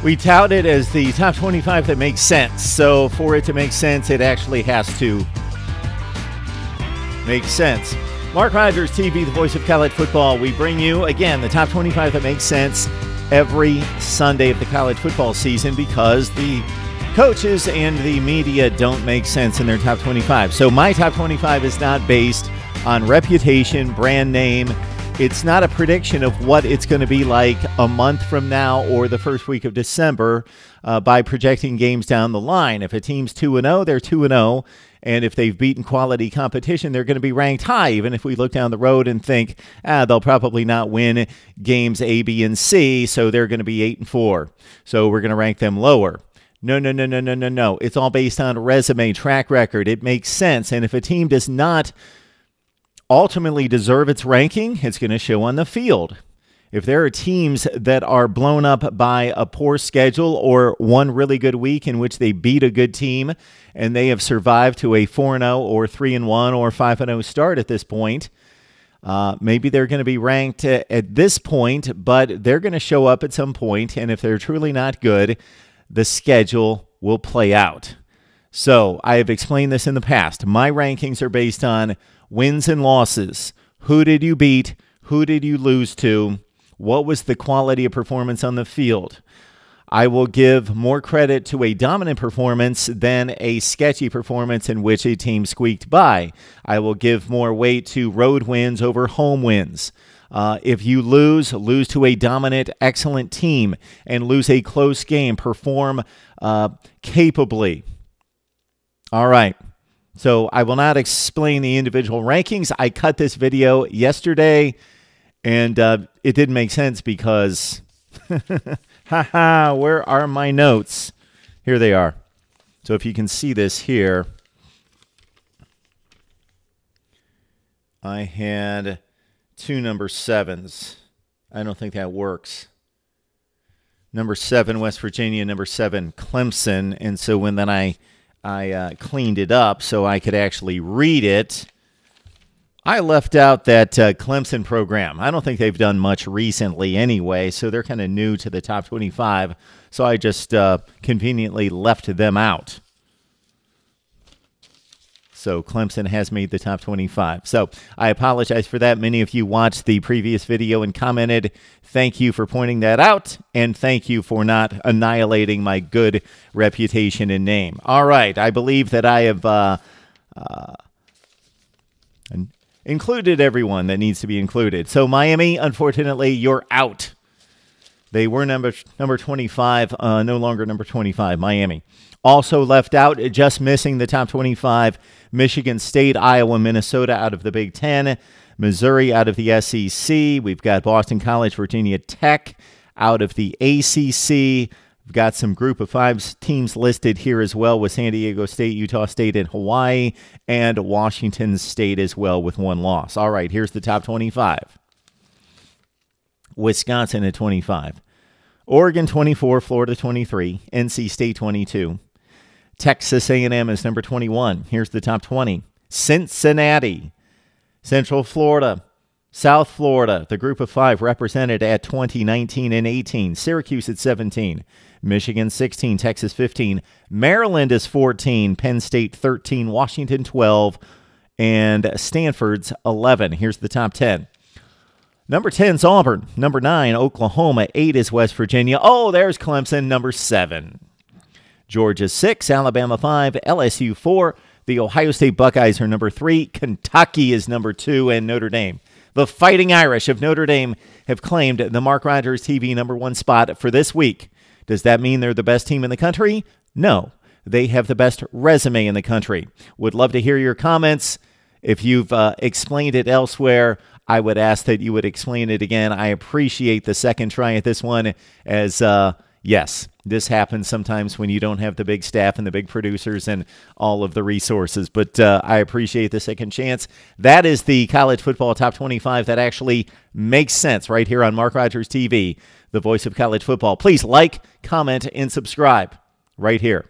We tout it as the top 25 that makes sense. So for it to make sense, it actually has to make sense. Mark Rogers TV, the voice of college football. We bring you, again, the top 25 that makes sense every Sunday of the college football season because the coaches and the media don't make sense in their top 25. So my top 25 is not based on reputation, brand name. It's not a prediction of what it's going to be like a month from now or the first week of December by projecting games down the line. If a team's 2-0, they're 2-0. And if they've beaten quality competition, they're going to be ranked high, even if we look down the road and think, they'll probably not win games A, B, and C, so they're going to be 8-4. So we're going to rank them lower. No. It's all based on resume, track record. It makes sense. And if a team does not ultimately deserve its ranking, it's going to show on the field. If there are teams that are blown up by a poor schedule or one really good week in which they beat a good team and they have survived to a 4-0 or 3-1 or 5-0 start at this point, maybe they're going to be ranked at this point, but they're going to show up at some point, and if they're truly not good, the schedule will play out. So I have explained this in the past. My rankings are based on wins and losses. Who did you beat? Who did you lose to? What was the quality of performance on the field? I will give more credit to a dominant performance than a sketchy performance in which a team squeaked by. I will give more weight to road wins over home wins. If you lose to a dominant, excellent team and lose a close game, perform capably. All right. So I will not explain the individual rankings. I cut this video yesterday, and it didn't make sense because, where are my notes? Here they are. So if you can see this here, I had 2 number 7s. I don't think that works. Number 7, West Virginia. Number 7, Clemson. And so when then I cleaned it up so I could actually read it, I left out that Clemson program. I don't think they've done much recently anyway, so they're kind of new to the top 25. So I just conveniently left them out. So Clemson has made the top 25. So I apologize for that. Many of you watched the previous video and commented. Thank you for pointing that out, and thank you for not annihilating my good reputation and name. All right, I believe that I have included everyone that needs to be included. So Miami, unfortunately, you're out. They were number 25, no longer number 25, Miami. Also left out, just missing the top 25, Michigan State, Iowa, Minnesota out of the Big Ten, Missouri out of the SEC. We've got Boston College, Virginia Tech out of the ACC. We've got some group of 5 teams listed here as well with San Diego State, Utah State, and Hawaii, and Washington State as well with 1 loss. All right, here's the top 25. Wisconsin at 25. Oregon 24, Florida 23, NC State 22. Texas A&M is number 21. Here's the top 20. Cincinnati, Central Florida, South Florida, the group of 5 represented at 20, 19, and 18. Syracuse at 17. Michigan 16, Texas 15. Maryland is 14, Penn State 13, Washington 12, and Stanford's 11. Here's the top 10. Number 10 is Auburn. Number 9, Oklahoma. 8 is West Virginia. Oh, there's Clemson, number 7. Georgia 6, Alabama 5, LSU 4. The Ohio State Buckeyes are number 3. Kentucky is number 2, and Notre Dame. The Fighting Irish of Notre Dame have claimed the Mark Rogers TV number 1 spot for this week. Does that mean they're the best team in the country? No. They have the best resume in the country. Would love to hear your comments. If you've explained it elsewhere, I would ask that you would explain it again. I appreciate the second try at this one as, yes, this happens sometimes when you don't have the big staff and the big producers and all of the resources. But I appreciate the second chance. That is the college football top 25 that actually makes sense right here on Mark Rogers TV, the voice of college football. Please like, comment, and subscribe right here.